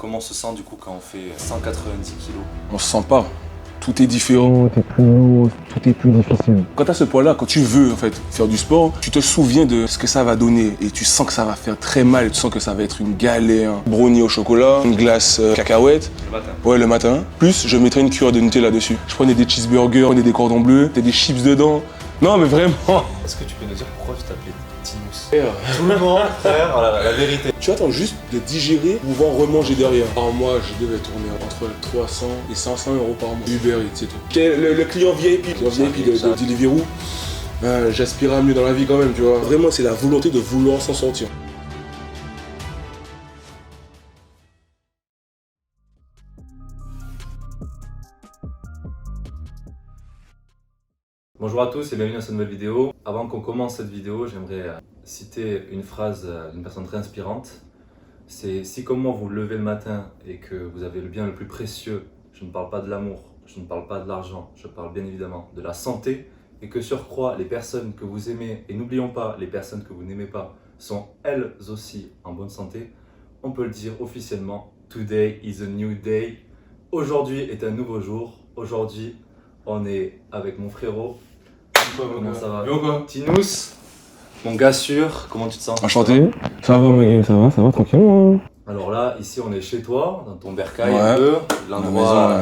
Comment on se sent du coup quand on fait 190 kilos? On se sent pas. Tout est différent, t'es plus lourd, tout est plus difficile. Quand tu as ce poids-là, quand tu veux en fait faire du sport, tu te souviens de ce que ça va donner et tu sens que ça va faire très mal, tu sens que ça va être une galère. Brownie au chocolat, une glace cacahuète. Le matin. Ouais, le matin. Plus, je mettrais une cuillère de Nutella dessus. Je prenais des cheeseburgers, je prenais des cordons bleus, t'as des chips dedans. Non, mais vraiment. Est-ce que tu peux nous dire pourquoi tu t'appelais Tinous? Tout le monde, frère, voilà, la vérité. Tu attends juste de digérer pour pouvoir remanger derrière. Par mois, je devais tourner entre 300 et 500 euros par mois. Uber Eats, c'est tout. Le client VIP, de Deliveroo, j'aspire à mieux dans la vie quand même, tu vois. Vraiment, c'est la volonté de vouloir s'en sortir. Bonjour à tous et bienvenue dans cette nouvelle vidéo. Avant qu'on commence cette vidéo, j'aimerais citer une phrase d'une personne très inspirante. C'est: si comme moi vous vous levez le matin et que vous avez le bien le plus précieux, je ne parle pas de l'amour, je ne parle pas de l'argent, je parle bien évidemment de la santé, et que surcroît les personnes que vous aimez, et n'oublions pas les personnes que vous n'aimez pas, sont elles aussi en bonne santé, on peut le dire officiellement, today is a new day. Aujourd'hui est un nouveau jour. Aujourd'hui on est avec mon frérot. Comment ça va? Bien quoi? Tinous, mon gars sûr, comment tu te sens? Enchanté. Ça va, mec, ça va, tranquillement. Alors là, ici on est chez toi, dans ton bercail, Ouais. un peu, La l'endroit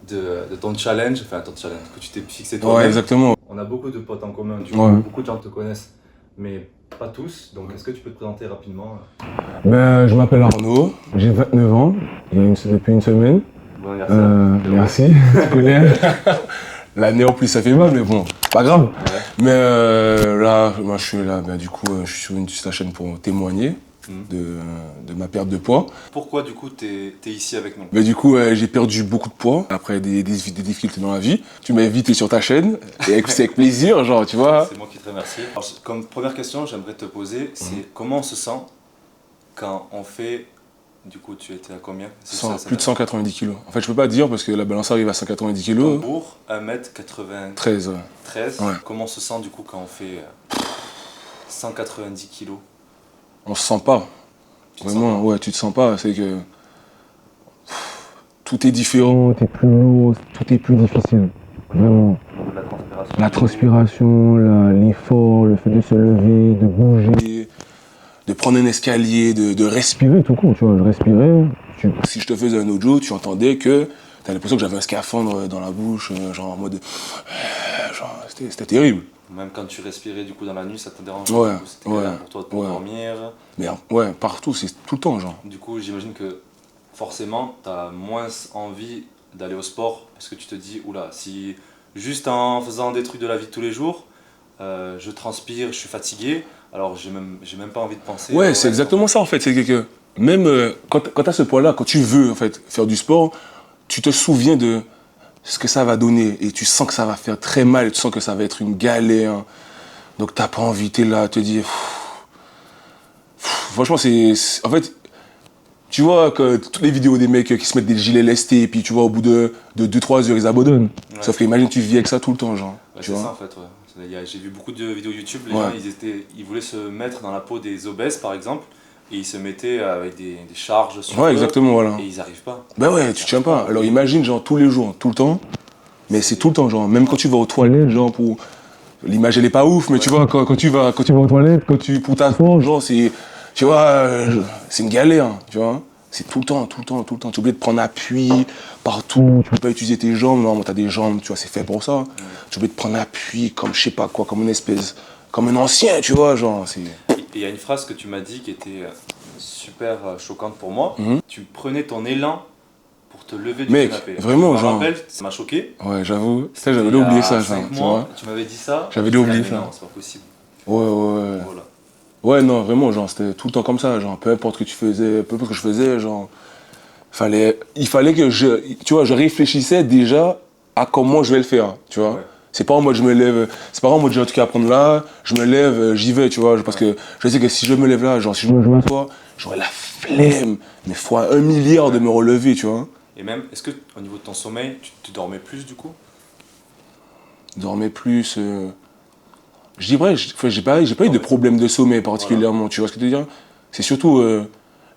maison, de ton challenge, enfin ton challenge que tu t'es fixé ouais, toi-même. exactement. On a beaucoup de potes en commun, du coup, Ouais. beaucoup de gens te connaissent, mais pas tous, donc est-ce que tu peux te présenter rapidement? Ben, je m'appelle Arnaud, j'ai 29 ans, depuis une semaine. Bon anniversaire. Merci, tu connais. L'année en plus ça fait mal, mais bon, pas grave. Ouais. Mais là, moi je suis là, ben, du coup, je suis sur la chaîne pour témoigner de ma perte de poids. Pourquoi du coup t'es ici avec nous? Mais du coup, j'ai perdu beaucoup de poids après des difficultés dans la vie. Tu m'as invité sur ta chaîne, et c'est avec plaisir, genre, tu vois. C'est moi qui te remercie. Alors, comme première question, j'aimerais te poser, c'est comment on se sent quand on fait... Du coup, tu étais à combien? Plus de 190 kilos. En fait, je peux pas dire parce que la balance arrive à 190 kilos. Pour 1m93. 13, ouais. Ouais. Comment on se sent du coup quand on fait 190 kilos? On se sent pas. Tu te Vraiment, sens pas? ouais, tu te sens pas. C'est que tout est différent, t'es plus lourd, tout est plus difficile. Vraiment. La transpiration. La transpiration, l'effort, le fait de se lever, de bouger, de prendre un escalier, de respirer tout court, tu vois. Je respirais. Si je te faisais un audio, tu entendais que t'as l'impression que j'avais un scaphandre dans la bouche, genre en mode... genre, c'était terrible. Même quand tu respirais du coup dans la nuit, ça te dérange? Ouais, Du coup, c'était galère pour toi de pouvoir ouais. dormir. Mais ouais, partout, c'est tout le temps, genre. Du coup, j'imagine que forcément, tu as moins envie d'aller au sport parce que tu te dis, oula, si juste en faisant des trucs de la vie de tous les jours, je transpire, je suis fatigué, alors j'ai même pas envie de penser. Ouais, c'est exactement ça en fait. C'est que même quand tu as ce poids-là, quand tu veux en fait faire du sport, tu te souviens de ce que ça va donner et tu sens que ça va faire très mal, tu sens que ça va être une galère. Donc t'as pas envie, t'es là, te dire. Franchement, en fait, tu vois que toutes les vidéos des mecs qui se mettent des gilets lestés et puis tu vois au bout de 2-3 heures ils abandonnent. Ouais. Sauf qu'imagine tu vis avec ça tout le temps, genre. Ouais, tu c'est vois. ça en fait, ouais. J'ai vu beaucoup de vidéos YouTube, les Ouais. gens ils voulaient se mettre dans la peau des obèses par exemple, et ils se mettaient avec des charges sur Ouais, eux, exactement, voilà. et ils arrivent pas. Ben ouais, tu tiens pas. Alors imagine, genre, tous les jours, tout le temps. Mais c'est tout le temps, genre, même quand tu vas aux toilettes, genre, pour... L'image, elle est pas ouf, mais tu vois, quand tu vas aux toilettes, pour t'asseoir, genre, c'est... Tu vois, c'est une galère, tu vois. C'est tout le temps. Tu es obligé de prendre appui partout. Tu peux pas utiliser tes jambes. Non, t'as des jambes, tu vois, c'est fait pour ça. Tu es obligé de prendre appui comme, je sais pas quoi, comme une espèce... Comme un ancien, tu vois, genre, c'est... Et il y a une phrase que tu m'as dit qui était super choquante pour moi. Tu prenais ton élan pour te lever du Mec, canapé. vraiment, Je me genre... rappelle, ça m'a choqué. Ouais, j'avoue. Ça, j'avais oublié ça, genre, tu vois. Tu m'avais dit ça. J'avais Je me oublié disais, ça. Non, c'est pas possible. Ouais. Voilà. Ouais, non, vraiment, genre, c'était tout le temps comme ça, genre, peu importe ce que tu faisais, peu importe ce que je faisais, genre, il fallait que tu vois, je réfléchissais déjà à comment je vais le faire, tu vois. Ouais. C'est pas en mode je me lève, c'est pas en mode j'ai un truc à apprendre là, je me lève, j'y vais, tu vois, parce que je sais que si je me lève là, genre, si je m'assois, j'aurais la flemme, mais fois 1 milliard de me relever, tu vois. Et même, est-ce que au niveau de ton sommeil, tu dormais plus du coup? Dormir plus, je dis vrai, j'ai pas eu de problème de sommeil particulièrement, tu vois ce que je veux dire. C'est surtout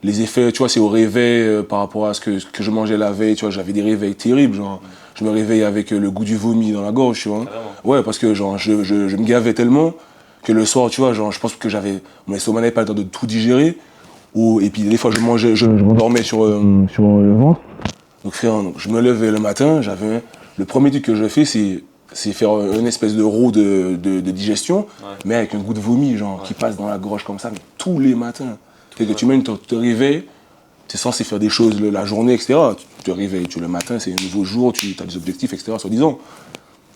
les effets, tu vois, c'est au réveil par rapport à ce que je mangeais la veille, tu vois, j'avais des réveils terribles, genre. Je me réveillais avec le goût du vomi dans la gorge, tu vois. Carrément. Ouais, parce que genre, je me gavais tellement que le soir, tu vois, genre, je pense que mon estomac n'avait pas le temps de tout digérer. Et puis des fois, je mangeais, je m'endormais sur le ventre. Donc, frère, donc, je me levais le matin, le premier truc que je fais, c'est faire une espèce de roue de digestion, mais avec un goût de vomi, genre, qui passe dans la gorge comme ça, mais tous les matins. C'est que tu te réveilles, tu es censé faire des choses la journée, etc. Tu te réveilles, le matin, c'est un nouveau jour, tu as des objectifs, etc. Soi-disant.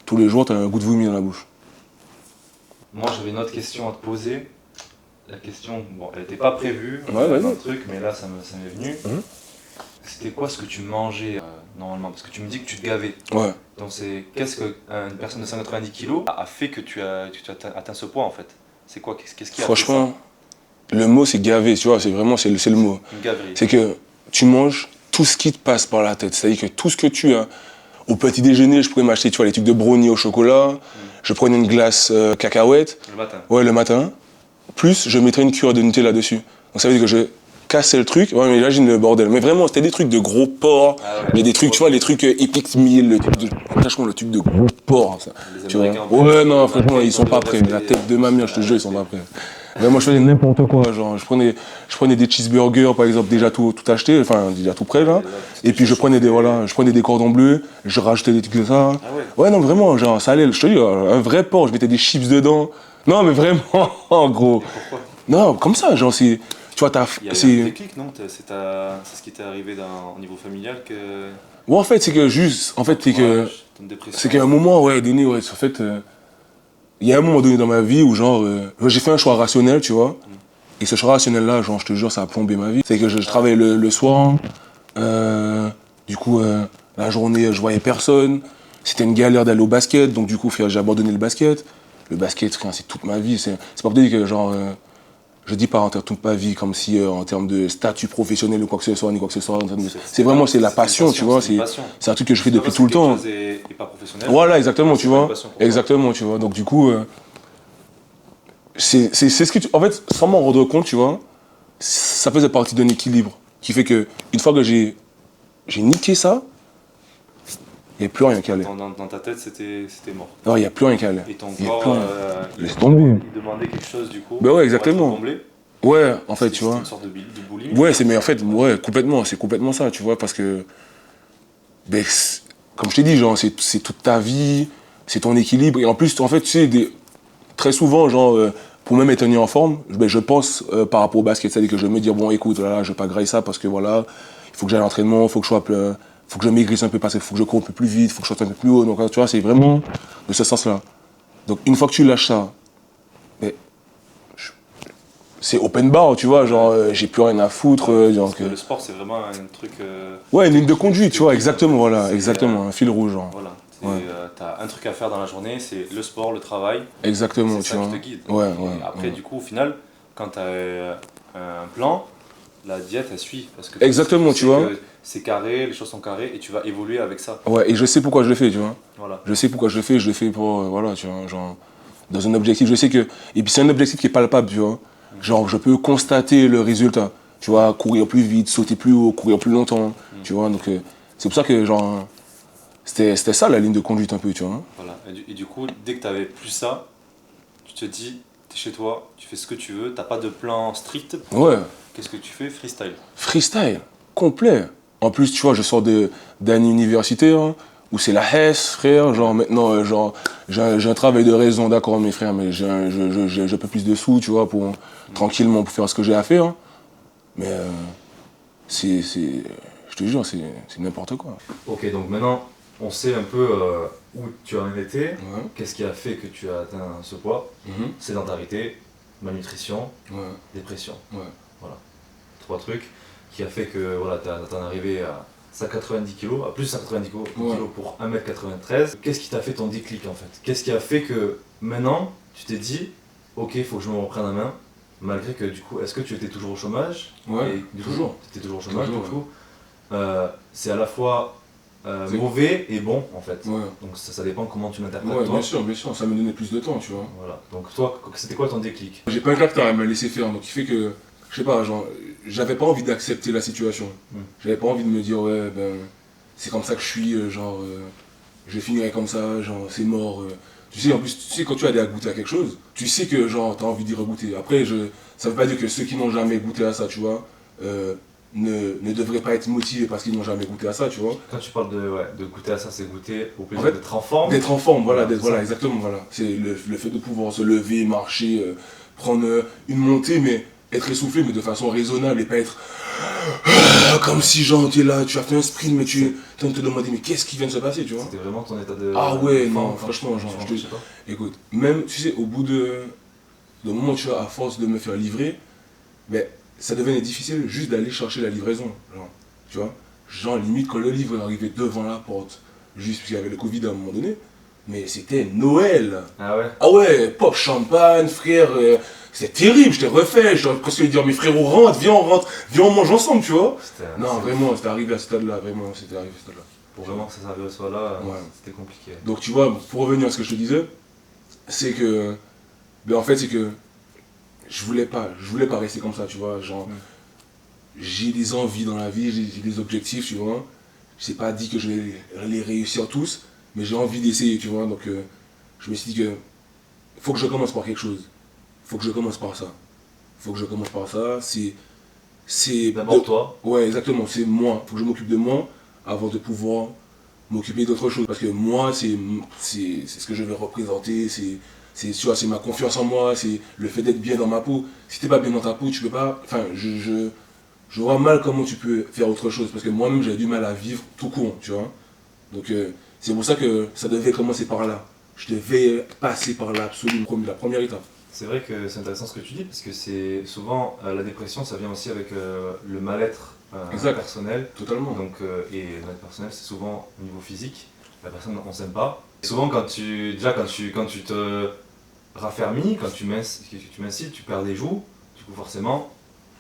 Tous les jours, tu as un goût de vomi dans la bouche. Moi, j'avais une autre question à te poser. La question, bon, elle n'était pas prévue, Ouais. un truc, mais là, ça m'est venu. C'était quoi ce que tu mangeais normalement? Parce que tu me dis que tu te gavais. Ouais. Donc, qu'est-ce qu'une personne de 190 kg a fait que tu as atteint ce poids en fait? C'est quoi? Qu'est-ce qui a fait ça? Franchement, le mot c'est gavé, tu vois, c'est le mot. Une gaverie. C'est que tu manges tout ce qui te passe par la tête. C'est-à-dire que tout ce que tu as. Au petit déjeuner, je pouvais m'acheter, tu vois, les trucs de brownie au chocolat. Je prenais une glace cacahuète. Le matin. Ouais, le matin. Plus, je mettrais une cuillère de Nutella dessus. Donc ça veut dire que je cassais le truc. Ouais, mais imagine le bordel. Mais vraiment, c'était des trucs de gros porc. Mais des trucs, tu vois, les trucs Epic Meal, franchement, le truc de gros porc. Ça. Les Tu vois. Américains, Ouais, non, franchement, ils sont pas prêts. La tête de ma mère, je te jure, ils sont pas prêts. Ouais, moi, je faisais n'importe quoi. Genre, je prenais des cheeseburgers, par exemple, déjà tout acheté, enfin, déjà tout prêt, là. Et puis, je prenais des cordons bleus, je rajoutais des trucs de ça. Ah ouais. Ouais, non, vraiment, genre, ça allait, je te dis, un vrai porc, je mettais des chips dedans. Non, mais vraiment, en gros. Et pourquoi? Non, comme ça, genre, c'est. Tu vois, Il y a eu un déclic, non? C'est ce qui t'est arrivé au niveau familial que. Ouais, en fait, c'est que juste. En fait, c'est que. Une dépression. C'est qu'à un moment, ouais, donné, ouais, en fait. Il y a un moment donné dans ma vie où, genre, j'ai fait un choix rationnel, tu vois. Et ce choix rationnel-là, genre, je te jure, ça a plombé ma vie. C'est que je travaillais le soir. Du coup, la journée, je voyais personne. C'était une galère d'aller au basket. Donc, du coup, j'ai abandonné le basket. Le basket, frère, c'est toute ma vie. C'est pas pour dire que, genre. Je dis pas en termes de toute ma vie, comme si en termes de statut professionnel ou quoi que ce soit, ni quoi que ce soit. C'est vraiment, c'est la passion, tu vois. C'est un truc que je fais depuis tout le temps. Et pas professionnel. Voilà, exactement, tu vois. Passion, Exactement, tu vois. Donc, du coup, c'est ce que en fait, sans m'en rendre compte, tu vois, ça faisait partie d'un équilibre qui fait que, une fois que j'ai niqué ça, il n'y a plus rien qui allait. Dans ta tête, c'était mort. Non, il n'y a plus rien qui allait. Et ton corps, laisse tomber. il demandait quelque chose du coup. Ben ouais, exactement. Pour être comblé. Ouais, en fait, tu vois. C'est une sorte de boulimie. Ouais, mais en fait, ouais, complètement, c'est complètement ça, tu vois, parce que, ben, comme je t'ai dit, genre, c'est toute ta vie, c'est ton équilibre, et en plus, en fait, tu sais, très souvent, genre, pour me maintenir en forme, ben, je pense par rapport au basket, c'est-à-dire que je vais me dire, bon, écoute, là, je vais pas grailler ça parce que voilà, il faut que j'aille à l'entraînement, il faut que je maigrisse un peu parce qu'il faut que je cours un peu plus vite, il faut que je saute un peu plus haut, donc tu vois, c'est vraiment de ce sens-là. Donc, une fois que tu lâches ça, ben, c'est open bar, tu vois, genre, j'ai plus rien à foutre. Parce que le sport, c'est vraiment un truc. Ouais, une ligne de conduite, tu vois, exactement, voilà, exactement, un fil rouge, genre. Voilà. Ouais. T'as un truc à faire dans la journée, c'est le sport, le travail. Exactement, c'est tu ça vois. qui te guide. Ouais, Et après, du coup, au final, quand t'as un plan, la diète, elle suit. Parce que exactement, tu vois. C'est carré, les choses sont carrées, et tu vas évoluer avec ça. Ouais, et je sais pourquoi je le fais, tu vois. Voilà. Je sais pourquoi je le fais pour, voilà, tu vois, genre, dans un objectif, je sais que. Et puis c'est un objectif qui est palpable, tu vois. Genre, je peux constater le résultat. Tu vois, courir plus vite, sauter plus haut, courir plus longtemps, tu vois. Donc, c'est pour ça que, genre, c'était ça la ligne de conduite un peu, tu vois. Voilà. Et du coup, dès que tu n'avais plus ça, tu te dis, tu es chez toi, tu fais ce que tu veux, tu n'as pas de plan strict. Ouais. Qu'est-ce que tu fais? Freestyle. Freestyle, complet. En plus, tu vois, je sors d'année universitaire, hein, où c'est la hesse, frère. Genre, maintenant, genre, j'ai un travail de raison, d'accord, mes frères, mais j'ai un peu plus de sous, tu vois, pour tranquillement pour faire ce que j'ai à faire. Hein. Mais je te jure, c'est n'importe quoi. Ok, donc maintenant, on sait un peu où tu en étais, Ouais. qu'est-ce qui a fait que tu as atteint ce poids, sédentarité, malnutrition, dépression. Ouais. Voilà, 3 trucs qui a fait que voilà, t'en es arrivé à 190 kg, à plus de 190 kg pour 1m93. Qu'est-ce qui t'a fait ton déclic en fait? Qu'est-ce qui a fait que maintenant, tu t'es dit, ok, il faut que je me reprenne en main, malgré que du coup, est-ce que tu étais toujours au chômage? Ouais, Et, toujours. Tu étais toujours au chômage, Toujours, du coup. C'est à la fois mauvais et bon en fait. Ouais. Donc ça dépend comment tu l'interprètes Ouais, toi. bien sûr, ça me donnait plus de temps, tu vois. Voilà. Donc toi, c'était quoi ton déclic? J'ai pas un caractère à me laisser faire, donc il fait que je sais pas, genre, j'avais pas envie d'accepter la situation. J'avais pas envie de me dire, ouais, ben, c'est comme ça que je suis, je finirai comme ça, genre, c'est mort. Tu sais, en plus, tu sais, quand tu as à goûter à quelque chose, tu sais que, genre, t'as envie d'y regoûter. Après, ça veut pas dire que ceux qui n'ont jamais goûté à ça, tu vois, ne devraient pas être motivés parce qu'ils n'ont jamais goûté à ça, tu vois. Quand tu parles de goûter à ça, c'est goûter au plaisir En fait, d'être en forme. D'être en forme, voilà, Voilà, voilà, exactement, voilà. C'est le fait de pouvoir se lever, marcher, prendre une montée, mais être essoufflé, mais de façon raisonnable et pas être comme si genre tu es là, tu as fait un sprint, mais tu es en train de te demander mais qu'est-ce qui vient de se passer, tu vois. C'était vraiment ton état de. Ah ouais, de non, forme, franchement, genre, je sais pas. écoute, même, tu sais, au bout de moment, tu vois, à force de me faire livrer, ben, ça devenait difficile juste d'aller chercher la livraison, genre, tu vois. Genre, limite, quand le livre est arrivé devant la porte, juste parce qu'il y avait le Covid à un moment donné, mais c'était Noël. Ah ouais. Ah ouais, pop champagne, frère, c'était terrible, j'étais refait, j'aurais presque lui dire, mes frérots, rentre, viens, on mange ensemble, tu vois. Non, vraiment, c'était arrivé à ce stade-là, vraiment, c'était arrivé à ce stade-là. Pour vraiment que ça s'arrive soit là, Ouais. c'était compliqué. Donc, tu vois, pour revenir à ce que je te disais, c'est que, ben en fait, c'est que je voulais pas rester comme ça, tu vois, genre, j'ai des envies dans la vie, j'ai des objectifs, tu vois. Je sais pas dit que je vais les réussir tous, mais j'ai envie d'essayer, tu vois. Donc, je me suis dit que faut que je commence par quelque chose. Faut que je commence par ça. Faut que je commence par ça. C'est D'abord toi. Ouais, exactement. C'est moi. Faut que je m'occupe de moi avant de pouvoir m'occuper d'autre chose. Parce que moi, c'est ce que je vais représenter. Tu vois, c'est ma confiance en moi. C'est le fait d'être bien dans ma peau. Si t'es pas bien dans ta peau, tu peux pas. Enfin, je vois mal comment tu peux faire autre chose. Parce que moi-même, j'avais du mal à vivre tout court, tu vois. Donc, c'est pour ça que ça devait commencer par là. Je devais passer par là, absolument, la première étape. C'est vrai que c'est intéressant ce que tu dis, parce que c'est souvent la dépression, ça vient aussi avec le mal-être personnel. Totalement. Donc, et le mal-être personnel, c'est souvent au niveau physique. La personne, on s'aime pas. Et souvent, quand tu te raffermis, quand tu m'incites, tu perds des joues. Du coup, forcément,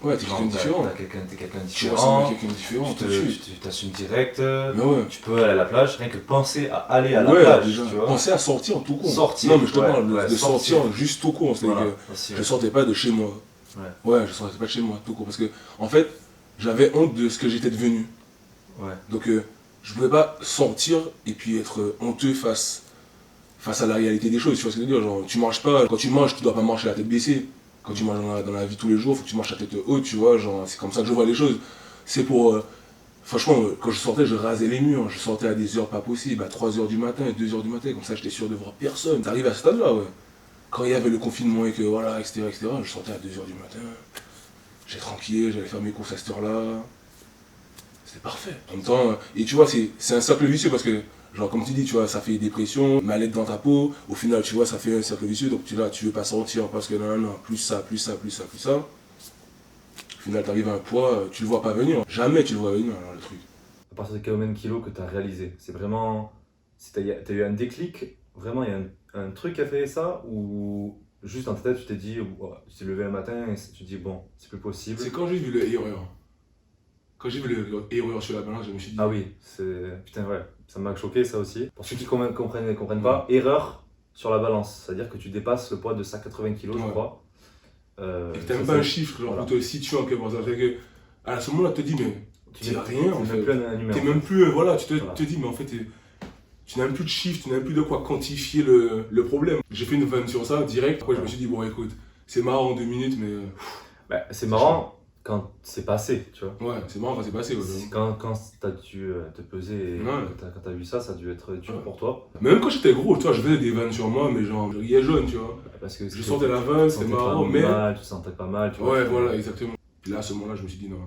ouais, t'es quelqu'un différent. T'es quelqu'un Tu différent. ressembles à quelqu'un différent. Tu t'assumes direct. Mais ouais. Tu peux aller à la plage, rien que penser à aller à la Ouais, plage. déjà. Tu vois. Penser à sortir tout court. Sortir. Non, mais je te Ouais, parle ouais, de sortir juste tout court. C'est-à-dire Voilà, que aussi, je sortais pas de chez moi. Ouais, je sortais pas de chez moi tout court. Parce que, en fait, j'avais honte de ce que j'étais devenu. Ouais. Donc, je pouvais pas sortir et puis être honteux face à la réalité des choses. Tu vois ce que je veux dire? Genre, tu marches pas, quand tu manges, tu dois pas marcher la tête baissée. Quand tu manges dans la vie tous les jours, faut que tu marches la tête haute, tu vois. Genre, c'est comme ça que je vois les choses. C'est pour. Franchement, quand je sortais, je rasais les murs. Je sortais à des heures pas possibles, à 3h du matin et 2h du matin. Comme ça, j'étais sûr de voir personne. T'arrives à ce stade-là, ouais. Quand il y avait le confinement et que voilà, etc., je sortais à 2h du matin. J'étais tranquille, j'allais faire mes courses à cette heure-là. C'était parfait. En même temps, et tu vois, c'est un cercle vicieux parce que, genre, comme tu dis, tu vois, ça fait dépression, mal-être dans ta peau. Au final, tu vois, ça fait un cercle vicieux. Donc, tu veux pas sortir parce que non, plus ça, plus ça, plus ça, plus ça. Au final, t'arrives à un poids, tu le vois pas venir. Jamais tu le vois venir, alors, le truc. À partir de combien de kilos que tu as réalisé? C'est vraiment. T'as eu un déclic? Vraiment, il y a un truc qui a fait ça? Ou juste dans ta tête, tu t'es dit, tu t'es levé un matin et tu te dis, bon, c'est plus possible? C'est quand j'ai vu le erreur. Quand j'ai vu le erreur sur la balance, je me suis dit. Ah oui, putain, ouais, ça m'a choqué ça aussi. Pour ceux qui comprennent pas, erreur sur la balance, c'est-à-dire que tu dépasses le poids de 180 kg, je crois. Et que t'as même pas un chiffre, genre, pour te situer en quelque sorte. À ce moment-là, tu te dis, mais tu n'as rien en fait. T'es même plus un numéro. T'es même plus, voilà, tu te dis, mais en fait, tu n'as même plus de chiffre, tu n'as même plus de quoi quantifier le problème. J'ai fait une vanne sur ça direct. Après, je me suis dit, bon, écoute, c'est marrant en 2 minutes, mais. C'est marrant quand c'est passé, tu vois. Ouais, c'est marrant quand c'est passé. Ouais. Quand t'as dû te peser et quand t'as vu ça, ça a dû être dur pour toi. Même quand j'étais gros, tu vois, je faisais des vannes sur moi, mais genre, je riais jaune, tu vois. Parce que je sortais la vanne, c'était marrant, mais. Tu te sentais pas mal, tu vois. Ouais, voilà, exactement. Puis là, à ce moment-là, je me suis dit non.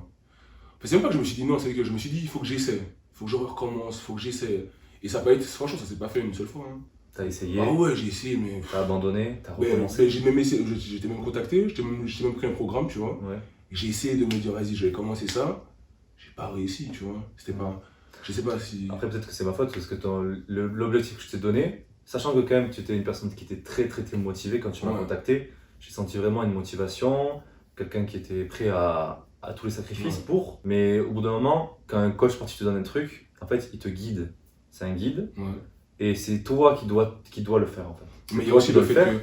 C'est même pas que je me suis dit non, c'est que je me suis dit, il faut que j'essaie. Il faut que je recommence, il faut que j'essaie. Et ça n'a pas été, franchement, ça s'est pas fait une seule fois. Hein. T'as essayé? Ah ouais, j'ai essayé, mais. T'as abandonné? T'as recommencé? J'ai même essayé, j'étais même contacté, j'étais même pris un programme, tu vois. Ouais. J'ai essayé de me dire, vas-y, je vais commencer ça. J'ai pas réussi, tu vois. C'était pas. Je sais pas si. Après, peut-être que c'est ma faute, parce que l'objectif que je t'ai donné, sachant que quand même tu étais une personne qui était très motivée quand tu m'as contacté, j'ai senti vraiment une motivation, quelqu'un qui était prêt à tous les sacrifices pour. Mais au bout d'un moment, quand un coach parti te donne un truc, en fait, il te guide. C'est un guide. Ouais. Et c'est toi qui dois le faire, en fait. Mais il y a aussi le fait que.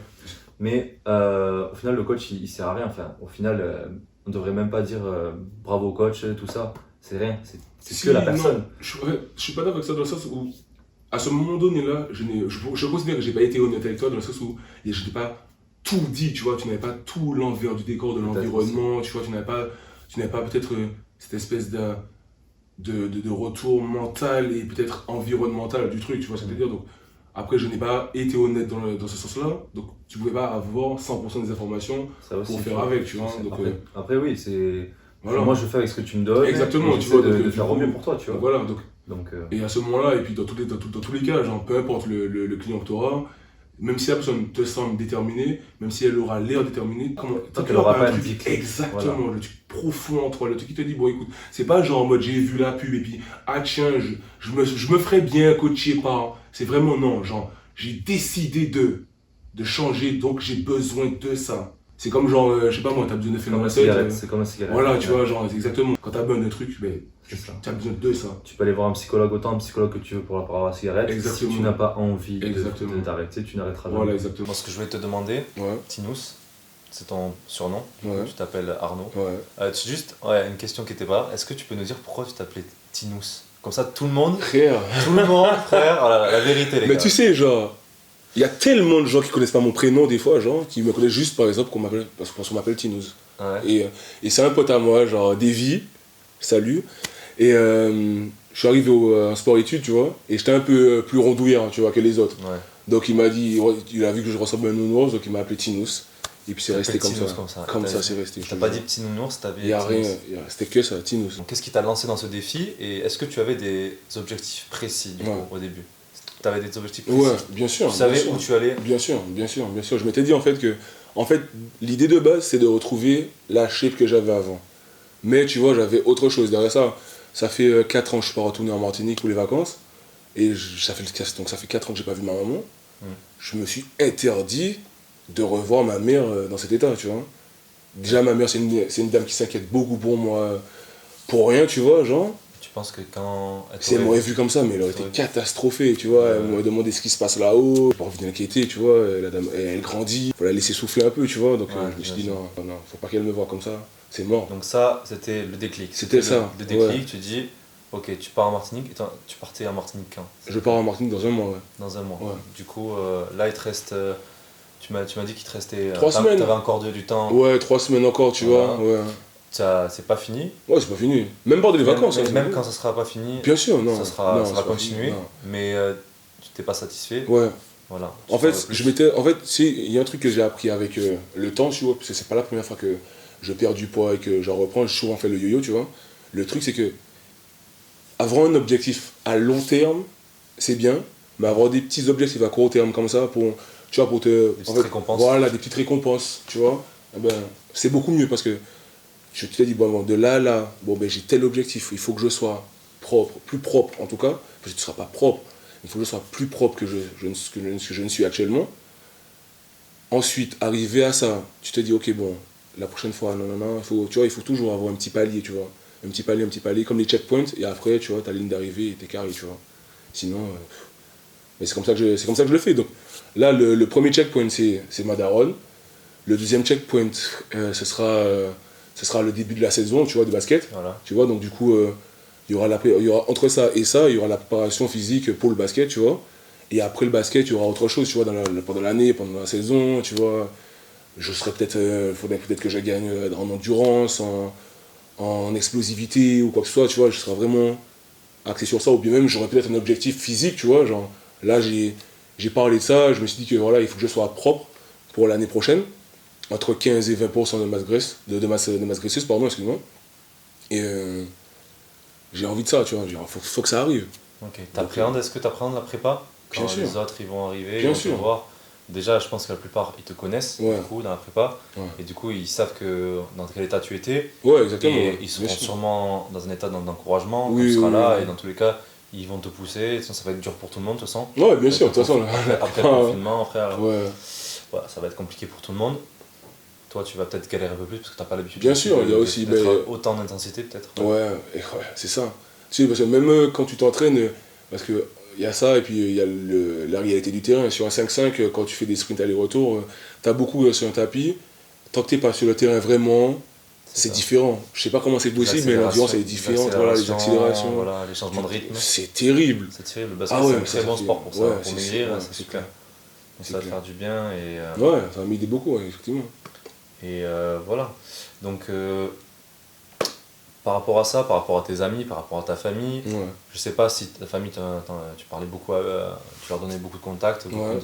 Mais au final, le coach, il sert à rien. Enfin, au final, On devrait même pas dire bravo coach, tout ça. C'est rien, c'est Si, que la non, personne. ouais, je suis pas d'accord avec ça dans le sens où, à ce moment donné-là, je considère que j'ai pas été honnête avec toi dans le sens où je n'ai pas tout dit, tu vois, tu n'avais pas tout l'envers du décor de l'environnement, tu vois, tu n'avais pas peut-être cette espèce de retour mental et peut-être environnemental du truc, tu vois ce que je veux dire. Donc, après, je n'ai pas été honnête dans ce sens-là, donc tu pouvais pas avoir 100% des informations Ça aussi, pour tu faire vois, avec, tu je vois. sais. Donc, Après, oui, c'est. voilà. Moi, je fais avec ce que tu me donnes. Exactement, Et tu j'essaie vois, donc, de du faire au coup, mieux pour toi, tu vois. voilà, donc, Donc, et à ce moment-là, et puis dans tous les cas, genre, peu importe le client que tu auras, même si la personne te semble déterminée, même si elle aura l'air déterminée, tant qu'elle aura pas un truc déclic. exactement, Voilà. le truc profond en toi, le truc qui te dit, bon écoute, c'est pas genre en mode j'ai vu la pub et puis, ah tiens, je me ferais bien coacher par. C'est vraiment non, genre, j'ai décidé de changer, donc j'ai besoin de ça. C'est comme genre, je sais pas moi, t'as besoin de faire Comme dans la la tête. cigarette, c'est comme la cigarette. Voilà, tu Ouais, vois, genre, c'est exactement. Quand t'as besoin d'un truc, ben, c'est ça. tu as besoin de ça. Tu peux aller voir un psychologue, autant un psychologue que tu veux pour rapport à la cigarette. Exactement. Si tu n'as pas envie Exactement. d'arrêter, tu n'arrêteras jamais. Voilà, exactement. Moi, ce que je voulais te demander, Ouais, Tinous, c'est ton surnom, ouais, tu t'appelles Arnaud. ouais. Juste, ouais, une question qui était pas, est-ce que tu peux nous dire pourquoi tu t'appelais Tinous? Comme ça, tout le monde, Frère. frère, voilà, la vérité, les Mais gars. tu sais, genre, il y a tellement de gens qui connaissent pas mon prénom des fois, genre, qui me connaissent juste par exemple parce qu'on m'appelle Tinous. Ouais. Et c'est un pote à moi, genre, Davy, salut. Et je suis arrivé au sport-études, tu vois, et j'étais un peu plus rondouillant, tu vois, que les autres. Ouais. Donc il m'a dit, il a vu que je ressemble à un nounours, donc il m'a appelé Tinous. Et puis c'est resté comme Tinous ça. comme ça. Comme ça, c'est resté. je T'as te pas jure. dit petit nounours, t'avais Il y a Tinous. rien, c'était que ça, Tinous. Donc, qu'est-ce qui t'a lancé dans ce défi et est-ce que tu avais des objectifs précis du coup, Ouais. au début? T'avais des objectifs précis? Ouais, bien sûr. Tu savais bien sûr. où tu allais? Bien sûr, bien sûr, bien sûr. Je m'étais dit en fait que, l'idée de base, c'est de retrouver la shape que j'avais avant. Mais tu vois, j'avais autre chose derrière ça. Ça fait 4 ans que je suis pas retourné en Martinique pour les vacances. Et donc ça fait 4 ans que j'ai pas vu ma maman. Je me suis interdit de revoir ma mère dans cet état, tu vois. Déjà, ma mère, c'est une dame qui s'inquiète beaucoup pour moi, pour rien, tu vois, genre. Tu penses que quand Si elle m'aurait vu comme ça, mais elle aurait été catastrophée, tu vois. Elle m'aurait demandé ce qui se passe là-haut. J'ai pas envie d'inquiéter, tu vois. La dame, elle grandit. Faut la laisser souffler un peu, tu vois. Donc je me suis dit non, faut pas qu'elle me voie comme ça. C'est mort. Donc ça, c'était le déclic. C'était ça, Le déclic, ouais. tu dis, ok, tu pars en Martinique. Et tu partais en Martinique quand? Je pars en Martinique dans un mois, ouais. Dans un mois. Ouais. Du coup, là, il te reste... tu m'as dit qu'il te restait... 3 semaines. T'avais encore du temps. Ouais, 3 semaines encore, tu Voilà. vois. Ouais. C'est pas fini. Ouais, c'est pas fini. Même pas des vacances. hein, Même c'est quand ça sera pas fini, Bien sûr, non. ça sera Non, c'est pas continuer. fini, non. Mais tu t'es pas satisfait. Ouais. Voilà. En fait, il y a un truc que j'ai appris avec le temps, tu vois, parce que c'est pas la première fois que je perds du poids et que j'en reprends, j'ai souvent fait le yo-yo, tu vois. Le truc, c'est que avoir un objectif à long terme, c'est bien, mais avoir des petits objectifs à court terme comme ça, tu vois, pour te... petites récompenses. Voilà, des petites récompenses, tu vois, eh ben, c'est beaucoup mieux parce que je te dis, bon, de là à là, bon, ben, j'ai tel objectif, il faut que je sois propre, plus propre en tout cas, parce que tu ne seras pas propre, il faut que je sois plus propre que je ne suis actuellement. Ensuite, arrivé à ça, tu te dis, ok, bon, la prochaine fois, non, il faut toujours avoir un petit palier, tu vois. Un petit palier, comme les checkpoints, et après, tu vois, ta ligne d'arrivée et t'es carré, tu vois. Sinon, mais c'est comme ça que je le fais. Donc là, le premier checkpoint, c'est ma daronne. Le deuxième checkpoint, ce sera le début de la saison, tu vois, de basket. Voilà. Tu vois, donc du coup, il y aura entre ça, il y aura la préparation physique pour le basket, tu vois. Et après le basket, il y aura autre chose, tu vois, pendant l'année, pendant la saison, tu vois. Je serai faudrait peut-être que je gagne en endurance, en explosivité ou quoi que ce soit, tu vois. Je serai vraiment axé sur ça, ou bien même j'aurais peut-être un objectif physique, tu vois. Genre, là, j'ai parlé de ça, je me suis dit que voilà, il faut que je sois propre pour l'année prochaine, entre 15 et 20% de masse graisse, de masse graisseuse, pardon, excuse-moi. Et j'ai envie de ça, tu vois, faut que ça arrive. Ok. Est-ce que tu appréhendes la prépa? Quand Bien sûr. les autres ils vont arriver, Bien ils vont sûr. te voir. Déjà, je pense que la plupart ils te connaissent Ouais. du coup dans la prépa. Ouais. Et du coup, ils savent dans quel état tu étais. Ouais, exactement. Et ouais, ils bien seront sûr. sûrement dans un état d'encouragement, Oui, quand tu seras oui, là, oui. et dans tous les cas, ils vont te pousser. Sinon, ça va être dur pour tout le monde, de toute façon. Ouais, bien sûr, de toute façon. Après le confinement, frère, Ouais. voilà, ça va être compliqué pour tout le monde. Toi, tu vas peut-être galérer un peu plus parce que tu n'as pas l'habitude. Bien sûr, il y a aussi, peut-être autant d'intensité, peut-être. Ouais, c'est ça. Tu sais, parce que même quand tu t'entraînes, parce que il y a ça, et puis il y a la réalité du terrain. Sur un 5-5, quand tu fais des sprints aller-retour, tu as beaucoup sur un tapis. Tant que tu n'es pas sur le terrain vraiment, c'est ça. différent. Je sais pas comment c'est possible, mais l'endurance elle est différente. Voilà, les accélérations. Voilà, les changements de rythme. C'est terrible. C'est terrible. Parce Ah que ouais, c'est un mais très ça bon fait- sport pour ça. ouais, Pour c'est maigrir, sûr, ouais, c'est c'est super. clair. Donc C'est ça va te clair. faire du bien. Ouais, ça m'a aidé beaucoup, ouais, effectivement. Et voilà. Donc, par rapport à ça, par rapport à tes amis, par rapport à ta famille, Ouais. je sais pas si ta famille, tu parlais beaucoup tu leur donnais beaucoup de contacts, beaucoup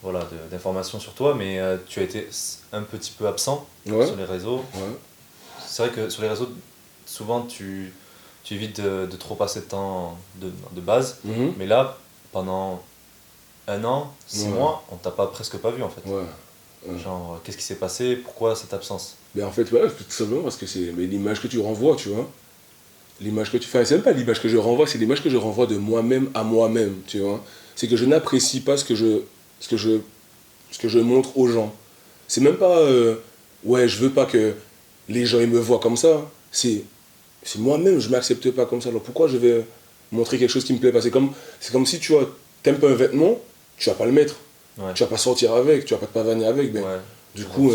Ouais. d'informations sur toi, mais tu as été un petit peu absent Ouais. sur les réseaux. Ouais. C'est vrai que sur les réseaux, souvent tu évites de trop passer de temps de base, Mhm. mais là, pendant 1 an, 6 Ouais. mois, on t'a presque pas vu en fait. Ouais. Ouais. Genre, qu'est-ce qui s'est passé? Pourquoi cette absence? Mais en fait, voilà, tout simplement parce que c'est l'image que tu renvoies, tu vois. L'image que tu fais, c'est même pas l'image que je renvoie, c'est l'image que je renvoie de moi-même à moi-même, tu vois. C'est que je n'apprécie pas ce que je montre aux gens. C'est même pas, ouais, je veux pas que les gens ils me voient comme ça. C'est moi-même, je m'accepte pas comme ça. Alors pourquoi je vais montrer quelque chose qui me plaît pas? C'est comme si, tu vois, t'aimes pas un vêtement, tu vas pas le mettre. Ouais. Tu vas pas sortir avec, tu vas pas te pavaner avec. Ben, Ouais. du coup,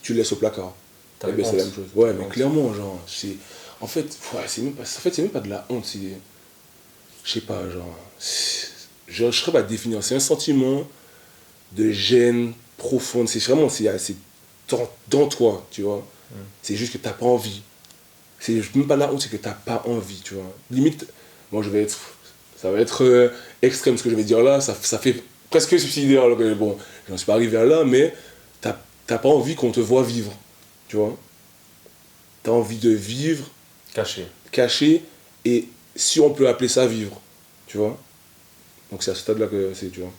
tu le laisses au placard. Eh T'avais ben, c'est la honte. même chose. Ouais, T'avais mais honte. clairement, genre, en fait, ouais, c'est même pas de la honte, je sais pas, genre, je serais pas à définir, c'est un sentiment de gêne profonde, c'est dans toi, tu vois. C'est juste que t'as pas envie. C'est même pas la honte, c'est que t'as pas envie, tu vois. Limite, moi ça va être extrême ce que je vais dire là, ça fait presque suicidaire, alors que, bon, j'en suis pas arrivé à là, mais t'as pas envie qu'on te voit vivre, tu vois. T'as envie de vivre Caché. caché, et si on peut appeler ça vivre, tu vois. Donc c'est à ce stade-là que c'est, tu vois.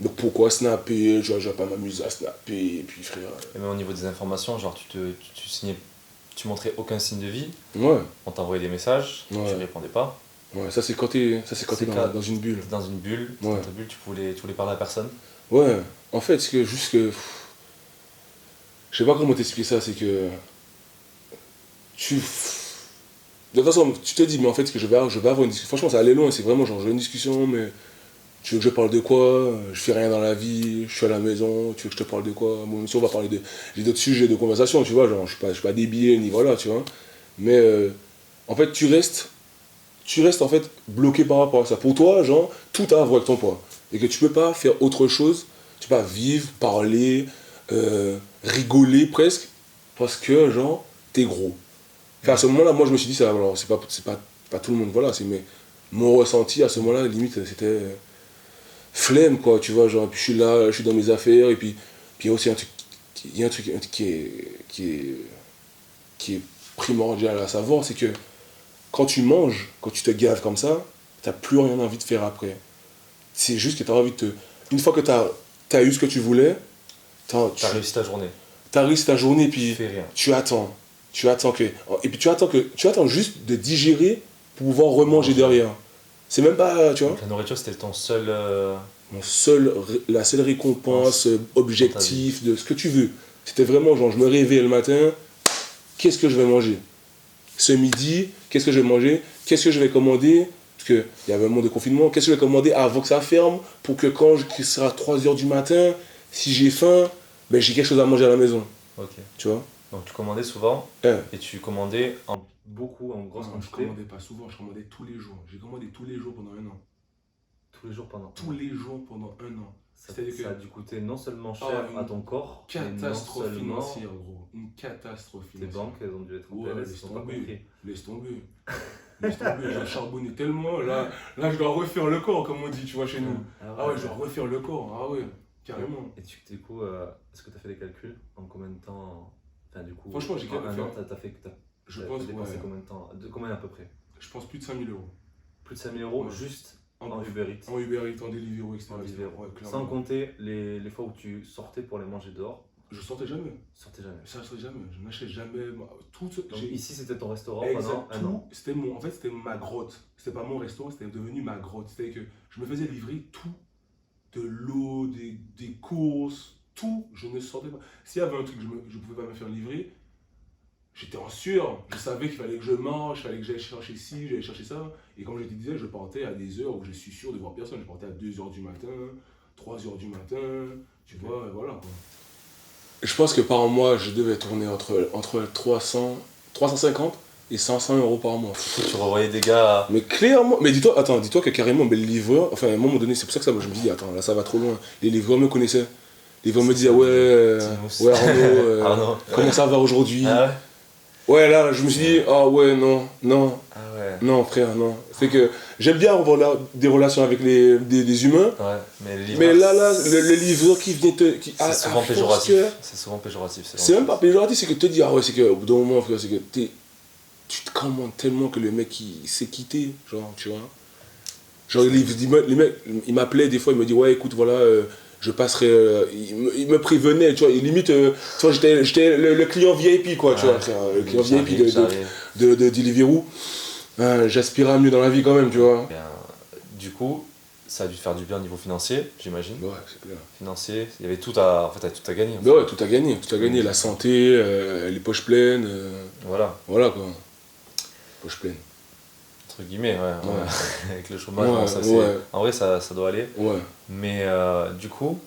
Donc pourquoi snapper, je vais pas m'amuser à snapper, et puis frère. Et même au niveau des informations, genre tu signais, tu montrais aucun signe de vie, Ouais, on t'envoyait des messages, Ouais. tu répondais pas. ouais, ça c'est quand t'es dans une bulle. Dans une bulle, Ouais. dans ta bulle, tu voulais parler à personne. Ouais, en fait, c'est que juste que. Je sais pas comment t'expliquer ça, c'est que. De toute façon, tu te dis, mais en fait, que je vais avoir une discussion. Franchement, ça allait loin, c'est vraiment genre, j'ai une discussion, mais tu veux que je parle de quoi? Je fais rien dans la vie, je suis à la maison, tu veux que je te parle de quoi? Bon, si on va parler de. J'ai d'autres sujets de conversation, tu vois, genre, je suis pas débile, ni voilà, tu vois. Mais en fait, tu restes en fait bloqué par rapport à ça. Pour toi, genre, tout a à voir avec ton poids. Et que tu peux pas faire autre chose, tu peux pas vivre, parler, rigoler presque, parce que, genre, t'es gros. Enfin, à ce moment-là, moi, je me suis dit, ça, alors, c'est pas tout le monde, voilà, mais mon ressenti à ce moment-là, limite, c'était flemme, quoi, tu vois, genre, puis je suis là, je suis dans mes affaires, et puis il y a aussi un truc, il y a un truc qui est primordial à savoir, c'est que quand tu manges, quand tu te gaves comme ça, t'as plus rien envie de faire après. C'est juste que t'as envie de te... Une fois que t'as eu ce que tu voulais, T'as réussi ta journée. t'as réussi ta journée, puis Tu fais rien. tu attends que... Et puis tu attends juste de digérer pour pouvoir remanger derrière. C'est même pas, tu vois, Donc la nourriture, c'était ton seul. la seule récompense, objectif, de ce que tu veux. C'était vraiment genre, je me réveille le matin, qu'est-ce que je vais manger? Ce midi, qu'est-ce que je vais manger? Qu'est-ce que je vais commander? Parce qu'il y avait un moment de confinement, qu'est-ce que je vais commander avant que ça ferme? Pour que quand il sera 3h du matin, si j'ai faim, ben j'ai quelque chose à manger à la maison. Ok. Tu vois? Donc tu commandais souvent Ouais. et tu commandais en. Beaucoup, en grosse Je quantité, commandais pas souvent, je commandais tous les jours. J'ai commandé tous les jours pendant un an. tous les jours pendant. Tous les jours pendant un an. Ça, C'est-à-dire que- ça a dû coûter non seulement cher une à ton corps, mais non Catastrophe seulement financière, gros. Une catastrophe tes financière. banques, elles ont dû être en Ouais, PLS, laisse ils sont pas tomber. compris. Laisse tomber. Laisse tomber, j'ai charbonné tellement. Là, je dois refaire le corps, comme on dit, tu vois, chez nous. Ah ouais, je dois refaire le corps. Ah ouais, carrément. Et du coup, est-ce que tu as fait des calculs? En combien de temps? Enfin, du coup, Franchement, j'ai en quand même un fait- an, t'as fait que Je t'as pense, dépensé ouais. combien de temps? De combien à peu près? Je pense plus de 5 000 euros. Plus de 5 000 euros Ouais. juste en Uber Eats. En Uber Eats, en Deliveroo, etc. En Deliveroo. Ouais, clairement. Sans compter les fois où tu sortais pour les manger dehors, Je sortais jamais. tu sortais jamais. Ça, je sortais jamais. Je n'achète jamais. Tout ce... Donc ici, c'était ton restaurant Exact, pendant un an. c'était en fait, c'était ma grotte. C'était pas mon restaurant, c'était devenu ma grotte. C'était que je me faisais livrer tout. De l'eau, des courses, tout. Je ne sortais pas. S'il y avait un truc que je ne pouvais pas me faire livrer, j'étais en sueur. Je savais qu'il fallait que je mange, il fallait que j'aille chercher ci, j'allais chercher ça. Et comme je te disais, je partais à des heures où je suis sûr de voir personne. Je partais à 2h du matin, 3h du matin, tu vois, et voilà quoi. Je pense que par mois, je devais tourner entre 350 et 500 euros par mois. Tu revoyais des gars. Mais clairement, mais dis-toi que carrément, mais les livreurs, enfin, à un moment donné, c'est pour ça que je me dis, attends, là ça va trop loin. Les livreurs me connaissaient. Les livreurs me disaient, ouais Arnaud, Arnaud. comment ça va aujourd'hui? Ah ouais? Ouais, là, je me suis dit, ah ouais, non, Ah ouais. non, frère, non. C'est que j'aime bien avoir des relations avec des humains, Ouais, mais les mais livreurs, là, le livreur qui vient te. c'est souvent force péjoratif. que- C'est souvent péjoratif. C'est même pas péjoratif, c'est que te dire, ah ouais, c'est que au bout d'un moment, frère, c'est que tu te commandes tellement que le mec il s'est quitté, genre, tu vois. Genre, les mecs, il m'appelait des fois, il me dit, ouais, écoute, voilà, je passerai. Il me prévenait, tu vois, et limite, tu vois, j'étais le client VIP, quoi, tu Ouais. vois, frère, le client J'arrive, VIP j'arrive. de Deliveroo. J'aspirais à mieux dans la vie quand même, tu vois. Bien, du coup, ça a dû te faire du bien au niveau financier, j'imagine. Ouais, c'est clair. Financier, il y avait tout à, en fait, t'avais tout à gagner. En fait. Mais ouais, tout a gagné, tout a gagné. La santé, les poches pleines, Voilà, voilà quoi. Poches pleines. entre guillemets, ouais. Ouais. Avec le chômage, Ouais, bon, ça, ouais. en vrai, ça doit aller. Ouais, Mais du coup,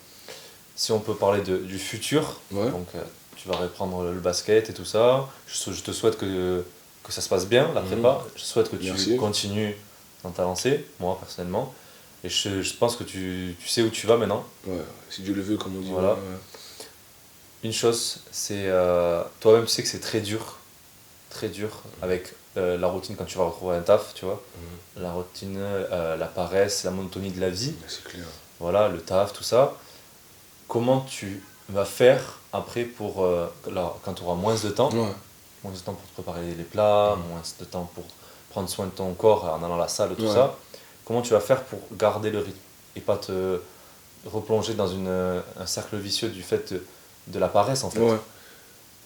si on peut parler du futur, ouais. donc tu vas reprendre le basket et tout ça. Je te souhaite que ça se passe bien, la prépa. Je souhaite que tu Merci. continues dans ta lancée, moi personnellement. Et je pense que tu sais où tu vas maintenant. Ouais, si Dieu le veut, comme on dit. Voilà. Ouais, ouais. Une chose, c'est toi-même, tu sais que c'est très dur avec la routine quand tu vas retrouver un taf, tu vois. La routine, la paresse, la monotonie de la vie. Mais c'est clair. Voilà, le taf, tout ça. Comment tu vas faire après pour, quand tu auras moins de temps, Ouais. moins de temps pour te préparer les plats, moins de temps pour prendre soin de ton corps en allant à la salle, tout Ouais. ça. Comment tu vas faire pour garder le rythme et pas te replonger dans un cercle vicieux du fait de la paresse en fait. Ouais.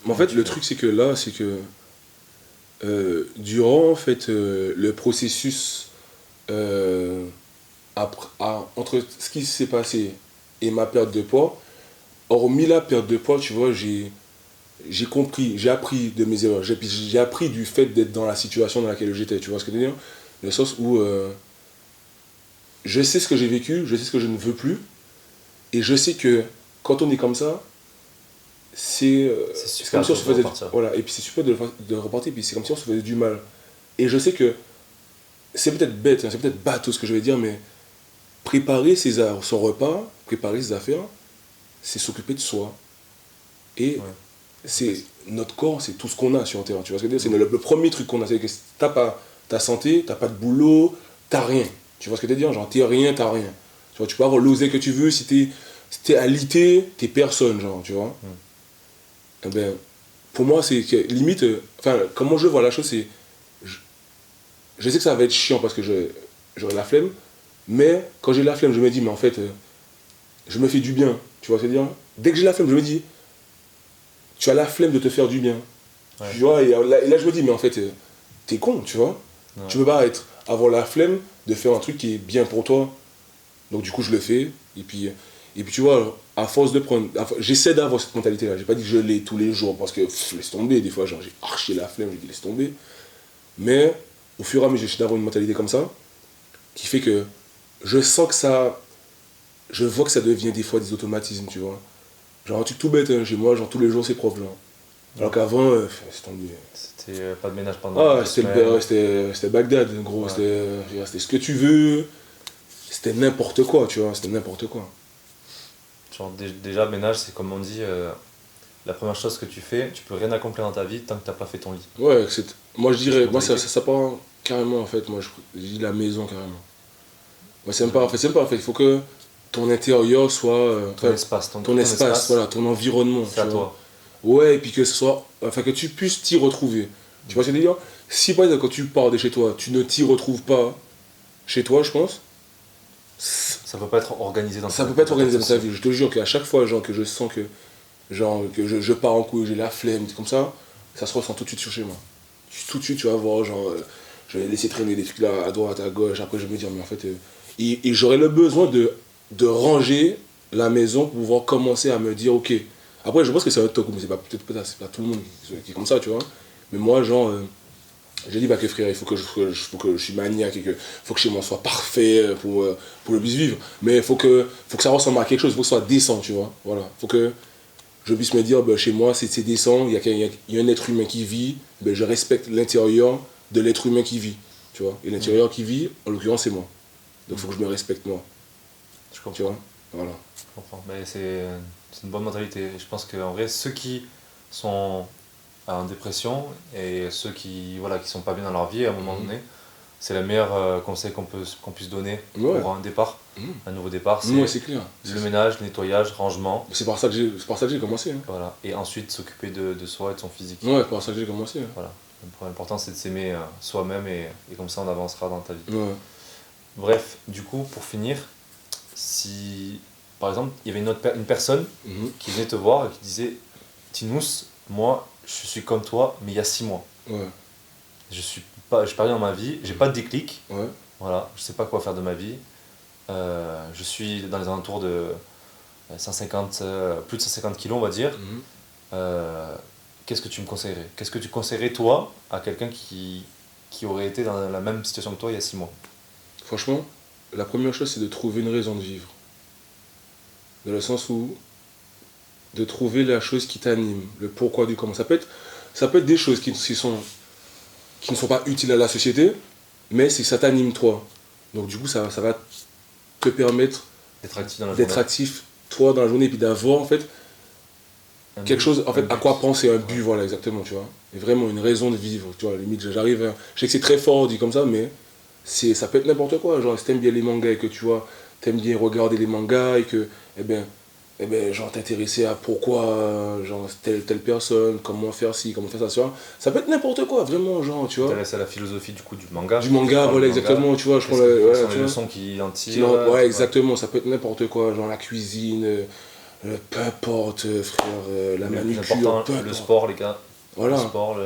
Mais en fait, le truc, c'est que là, c'est que durant en fait, le processus entre ce qui s'est passé et ma perte de poids, hormis la perte de poids, tu vois, j'ai compris, j'ai appris de mes erreurs, j'ai appris du fait d'être dans la situation dans laquelle j'étais, tu vois ce que je veux dire? Dans le sens où je sais ce que j'ai vécu, je sais ce que je ne veux plus, et je sais que quand on est comme ça, c'est super comme si on dur se de faisait repartir. voilà, et puis c'est super de repartir, puis c'est comme si on se faisait du mal. Et je sais que c'est peut-être bête, hein, c'est peut-être bateau ce que je vais dire, mais préparer son repas, préparer ses affaires, c'est s'occuper de soi. Et Ouais. c'est notre corps, c'est tout ce qu'on a sur Terre. Tu vois ce que je veux dire? C'est le premier truc qu'on a. C'est que si t'as pas ta santé, t'as pas de boulot, t'as rien. Tu vois ce que je veux dire? Genre, t'es rien, t'as rien. Tu vois, tu peux avoir l'oseille que tu veux, si t'es alité, t'es personne, genre, tu vois. Eh ben, pour moi, c'est que limite, comment je vois la chose, c'est. Je sais que ça va être chiant parce que j'aurai la flemme, mais quand j'ai la flemme, je me dis, mais en fait, je me fais du bien. Tu vois ce que je veux dire? Dès que j'ai la flemme, je me dis, tu as la flemme de te faire du bien. Ouais. Tu vois, et là, je me dis, mais en fait, t'es con, tu vois. Ouais. Tu peux pas avoir la flemme de faire un truc qui est bien pour toi. Donc du coup, je le fais. Et puis tu vois, à force de prendre... J'essaie d'avoir cette mentalité-là. J'ai pas dit que je l'ai tous les jours parce que laisse tomber. Des fois, genre, j'ai archi la flemme, j'ai dit laisse tomber. Mais au fur et à mesure, j'essaie d'avoir une mentalité comme ça qui fait que je sens que ça... Je vois que ça devient des fois des automatismes, tu vois. Genre un truc tout bête, hein, chez moi, genre tous les jours c'est propre, genre. Alors qu'avant, c'est tombé. C'était pas de ménage pendant Ah, deux semaines. c'était Bagdad, en gros. Ouais. C'était ce que tu veux. C'était n'importe quoi, tu vois. C'était n'importe quoi. Genre, déjà, ménage, c'est comme on dit, la première chose que tu fais, tu peux rien accomplir dans ta vie tant que t'as pas fait ton lit. Ouais, moi je dirais, C'est moi ça, compliqué. ça part carrément en fait. Moi je dis la maison carrément. Moi c'est même pas, en fait, c'est même pas en fait. Il faut que ton intérieur soit. Ton espace, ton espace, voilà, ton environnement. c'est à tu vois. toi. Ouais, et puis que ce soit. Enfin, que tu puisses t'y retrouver. Tu vois ce que je veux dire? Si par exemple, quand tu pars de chez toi, tu ne t'y retrouves pas chez toi, je pense, Ça peut pas être organisé dans ça ta- peut pas être organisé ta dans ta tête. vie. Je te jure qu'à chaque fois, genre, que je sens que, genre, que je pars en couille, j'ai la flemme, comme ça se ressent tout de suite sur chez moi. Tout de suite, tu vas voir, genre, je vais laisser traîner des trucs là, à droite, à gauche, après je vais me dire, mais en fait, et j'aurais le besoin de ranger la maison pour pouvoir commencer à me dire, ok. Après, je pense que c'est un truc, mais peut-être pas, c'est pas tout le monde qui est comme ça, tu vois. Mais moi, genre, j'ai dit, bah, que frère, il faut que je suis maniaque et que faut que chez moi soit parfait pour le vivre. Mais faut que ça ressemble à quelque chose, faut que ce soit décent, tu vois. Voilà. Faut que je puisse me dire, chez moi, c'est décent, il y a un être humain qui vit, je respecte l'intérieur de l'être humain qui vit, tu vois. Et l'intérieur qui vit, en l'occurrence, c'est moi. Donc il faut que je me respecte moi. Je comprends. Tu vois, voilà. Je comprends. Mais c'est une bonne mentalité. Je pense qu'en vrai, ceux qui sont en dépression et ceux qui sont pas bien dans leur vie à un moment donné, c'est le meilleur conseil qu'on puisse donner pour un départ, un nouveau départ. C'est clair. Le ménage, le nettoyage, rangement. C'est par ça que j'ai commencé. Hein. Voilà. Et ensuite s'occuper de soi et de son physique. Ouais, c'est par ça que j'ai commencé. Hein. Voilà. L'important c'est de s'aimer soi-même et comme ça on avancera dans ta vie. Ouais. Bref, du coup, pour finir, si par exemple il y avait une personne qui venait te voir et qui disait Tinous, moi je suis comme toi, mais il y a 6 mois. Ouais. Je pas rien dans ma vie, j'ai pas de déclic. Ouais. Voilà, je sais pas quoi faire de ma vie. Je suis dans les alentours de 150, plus de 150 kilos, on va dire. Qu'est-ce que tu me conseillerais? Qu'est-ce que tu conseillerais, toi, à quelqu'un qui aurait été dans la même situation que toi il y a 6 mois? Franchement, la première chose, c'est de trouver une raison de vivre. Dans le sens où, de trouver la chose qui t'anime, le pourquoi du comment. Ça peut être des choses qui ne sont pas utiles à la société, mais c'est que ça t'anime toi. Donc du coup, ça va te permettre d'être actif toi dans la journée et puis d'avoir en fait quelque chose, en fait, à quoi penser, un but, voilà, exactement, tu vois. Et vraiment une raison de vivre, tu vois, limite, je sais que c'est très fort dit comme ça, mais ça peut être n'importe quoi, genre, si t'aimes bien les mangas et que tu vois, t'aimes bien regarder les mangas et que, genre, t'intéresser à pourquoi, genre, telle personne, comment faire ci, comment faire ça, ça peut être n'importe quoi, vraiment, genre, tu vois. T'intéresser à la philososie, du coup, du manga. Du manga, voilà, exactement, tu vois, je prends les leçons qui en tirent. Ouais, exactement, ça peut être n'importe quoi, genre la cuisine, peu importe, frère, la manucure, peu importe. Le sport, les gars. Voilà. Le sport,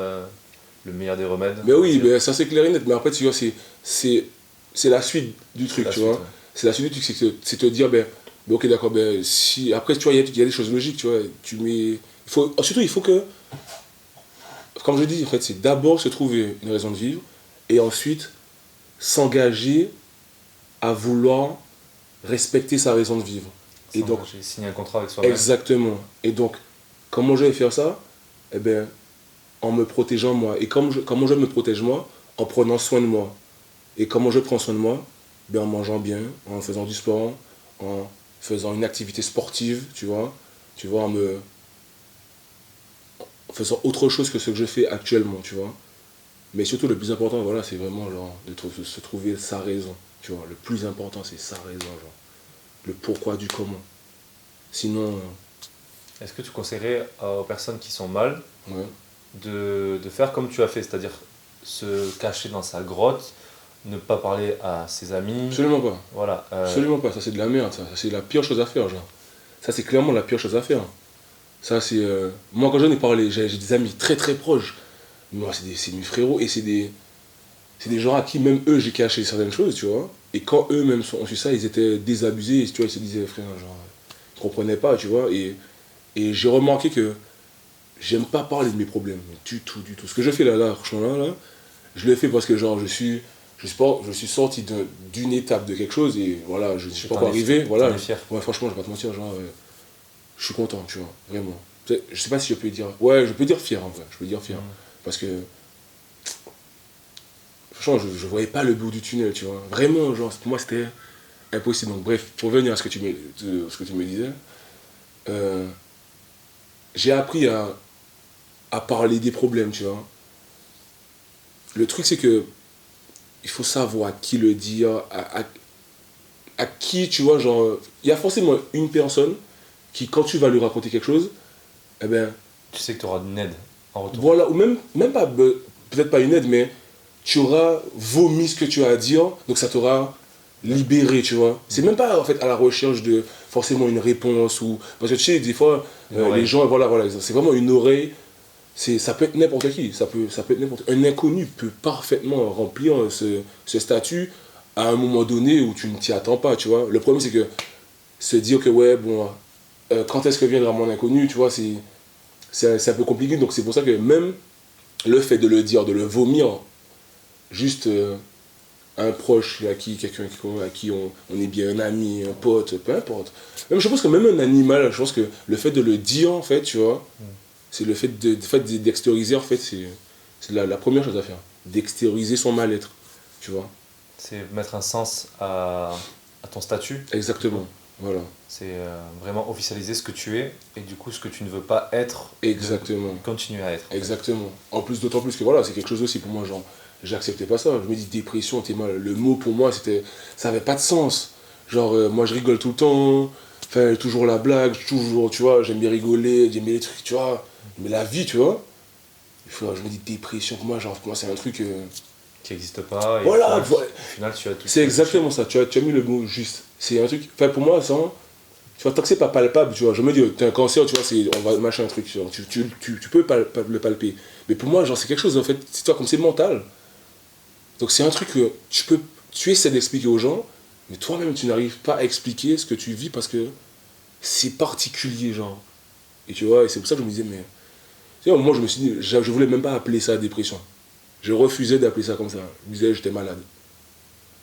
le meilleur des remèdes. Mais oui, ça c'est clair et net, mais après, tu vois, c'est la suite du truc, tu vois. C'est la suite du truc, c'est te dire, ok, d'accord, si. Après, tu vois, il y a des choses logiques, tu vois. Surtout, il faut que. Comme je dis, en fait, c'est d'abord se trouver une raison de vivre et ensuite s'engager à vouloir respecter sa raison de vivre. Et donc, j'ai signé un contrat avec soi-même. Exactement. Et donc, comment je vais faire ça? En me protégeant moi. Et comment je me protège moi? En prenant soin de moi. Et comment je prends soin de moi? En mangeant bien, en faisant du sport, en faisant une activité sportive, tu vois, en faisant autre chose que ce que je fais actuellement, tu vois. Mais surtout, le plus important, voilà, c'est vraiment genre, de se trouver sa raison, tu vois. Le plus important, c'est sa raison, genre. Le pourquoi du comment. Sinon... Est-ce que tu conseillerais aux personnes qui sont mal de faire comme tu as fait, c'est-à-dire se cacher dans sa grotte, ne pas parler à ses amis? Absolument pas. Voilà. Absolument pas, ça c'est de la merde, ça c'est la pire chose à faire, genre. Ça c'est clairement la pire chose à faire. Ça c'est... Moi quand j'en ai parlé, j'ai des amis très très proches. Moi c'est mes frérots et c'est des gens à qui même eux j'ai caché certaines choses, tu vois. Et quand eux-mêmes ont su ça, ils étaient désabusés, et, tu vois, ils se disaient, frère, genre, ils comprenaient pas, tu vois. Et j'ai remarqué que j'aime pas parler de mes problèmes, du tout. Ce que je fais là, franchement, là, je le fais parce que, genre, je suis sorti d'une étape de quelque chose, et voilà, je ne suis pas encore arrivé, voilà. Fier. Ouais, franchement, je vais pas te mentir, genre, je suis content, tu vois, vraiment. Je sais pas si je peux dire, ouais, je peux dire fier, en vrai, je peux dire fier. Parce que, franchement, je voyais pas le bout du tunnel, tu vois. Vraiment, genre, pour moi, c'était impossible. Donc, bref, pour revenir à ce que tu me disais, j'ai appris à parler des problèmes, tu vois. Le truc, c'est que il faut savoir à qui le dire, à qui, tu vois, genre... Il y a forcément une personne qui, quand tu vas lui raconter quelque chose, tu sais que tu auras une aide en retour. Voilà, ou même pas, peut-être pas une aide, mais tu auras vomi ce que tu as à dire, donc ça t'aura libéré, tu vois. C'est même pas, en fait, à la recherche de forcément une réponse, ou... Parce que tu sais, des fois, les gens, voilà, c'est vraiment une oreille. Ça peut être n'importe qui, ça peut être n'importe qui. Un inconnu peut parfaitement remplir ce statut à un moment donné où tu ne t'y attends pas, tu vois. Le problème, c'est que se dire que, ouais, bon, quand est-ce que viendra mon inconnu, tu vois, c'est un peu compliqué. Donc c'est pour ça que même le fait de le dire, de le vomir, juste un proche, quelqu'un à qui on est bien, un ami, un pote, peu importe. Même, je pense que même un animal, je pense que le fait de le dire, en fait, tu vois, c'est le fait d'extérioriser, en fait, c'est la première chose à faire. D'extérioriser son mal-être, tu vois. C'est mettre un sens à ton statut. Exactement, voilà. C'est vraiment officialiser ce que tu es et du coup ce que tu ne veux pas être. Exactement. Continuer à être. Exactement. En plus, d'autant plus que voilà, c'est quelque chose aussi pour moi, genre, j'acceptais pas ça. Je me dis dépression, t'es mal. Le mot pour moi, ça avait pas de sens. Genre, moi je rigole tout le temps, enfin, toujours la blague, toujours, tu vois, j'aime bien rigoler, j'aime bien les trucs, tu vois. Mais la vie, tu vois, je me dis dépression, pour moi, genre, pour moi c'est un truc. Qui n'existe pas. Et Voilà, au final, tu as tout. C'est exactement ça, tu as mis le mot juste. C'est un truc, enfin, pour moi, ça. Tu vois, tant que c'est pas palpable, tu vois, je me dis, t'as un cancer, tu vois, on va machin un truc, tu peux le palper. Mais pour moi, genre, c'est quelque chose, en fait, c'est toi, comme c'est mental. Donc c'est un truc que tu essaies d'expliquer aux gens, mais toi-même, tu n'arrives pas à expliquer ce que tu vis parce que c'est particulier, genre. Et tu vois, et c'est pour ça que je me disais, mais. Tu sais, moi, je me suis dit, je voulais même pas appeler ça dépression. Je refusais d'appeler ça comme ça. Je me disais, j'étais malade.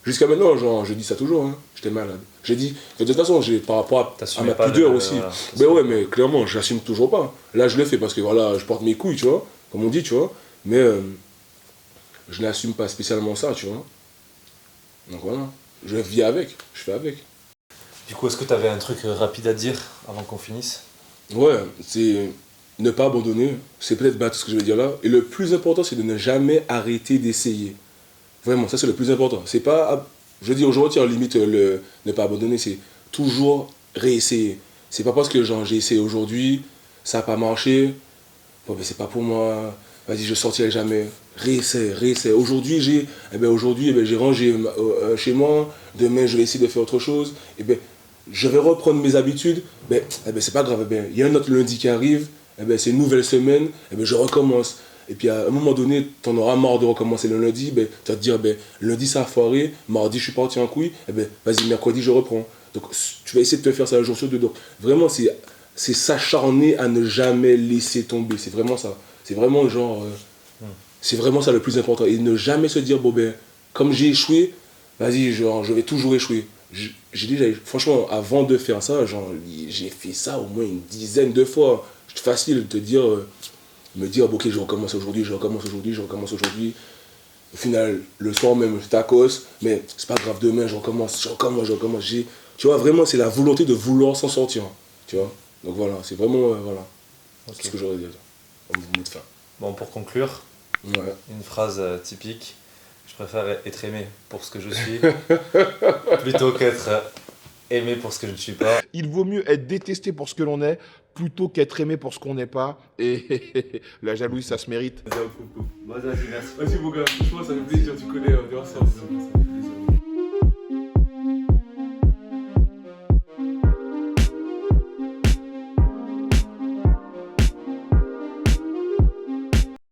Jusqu'à maintenant, genre, je dis ça toujours, hein, j'étais malade. J'ai dit, de toute façon, par rapport à ma pudeur aussi. Voilà, mais ouais, mais clairement, je l'assume toujours pas. Là, je le fais parce que voilà, je porte mes couilles, tu vois, comme on dit, tu vois. Mais je n'assume pas spécialement ça, tu vois. Donc voilà, je vis avec, je fais avec. Du coup, est-ce que tu avais un truc rapide à dire avant qu'on finisse? Ouais, c'est ne pas abandonner. C'est peut-être tout ce que je vais dire là. Et le plus important, c'est de ne jamais arrêter d'essayer. Vraiment, ça c'est le plus important. C'est pas, je veux dire aujourd'hui, limite, ne pas abandonner, c'est toujours réessayer. C'est pas parce que genre, j'ai essayé aujourd'hui, ça n'a pas marché, bon ben c'est pas pour moi, vas-y je sortirai jamais. Réessaye, réessaye. Aujourd'hui j'ai rangé chez moi, demain je vais essayer de faire autre chose, et ben je vais reprendre mes habitudes, c'est pas grave, il y a un autre lundi qui arrive, c'est une nouvelle semaine, je recommence. Et puis à un moment donné, tu en auras marre de recommencer le lundi, tu vas te dire, lundi ça a foiré, mardi je suis parti en couille, vas-y, mercredi je reprends. Donc tu vas essayer de te faire ça un jour sur deux. Donc vraiment, c'est s'acharner à ne jamais laisser tomber. C'est vraiment ça. C'est vraiment genre, c'est vraiment ça le plus important. Et ne jamais se dire, comme j'ai échoué, vas-y, genre, je vais toujours échouer. Franchement, avant de faire ça, genre, j'ai fait ça au moins une dizaine de fois. C'est facile de te dire, me dire, ok, je recommence aujourd'hui. Au final, le soir même, je tacos, mais c'est pas grave, demain, je recommence. Tu vois, vraiment, c'est la volonté de vouloir s'en sortir. Tu vois. Donc voilà, c'est vraiment, voilà. Okay. C'est ce que j'aurais dit en mot de fin. Bon, pour conclure, une phrase typique. Je préfère être aimé pour ce que je suis plutôt qu'être aimé pour ce que je ne suis pas. Il vaut mieux être détesté pour ce que l'on est plutôt qu'être aimé pour ce qu'on n'est pas. Et la jalousie, ça se mérite. Vas-y, merci. Vas-y, mon gars, franchement, ça fait plaisir, tu connais, on est ensemble.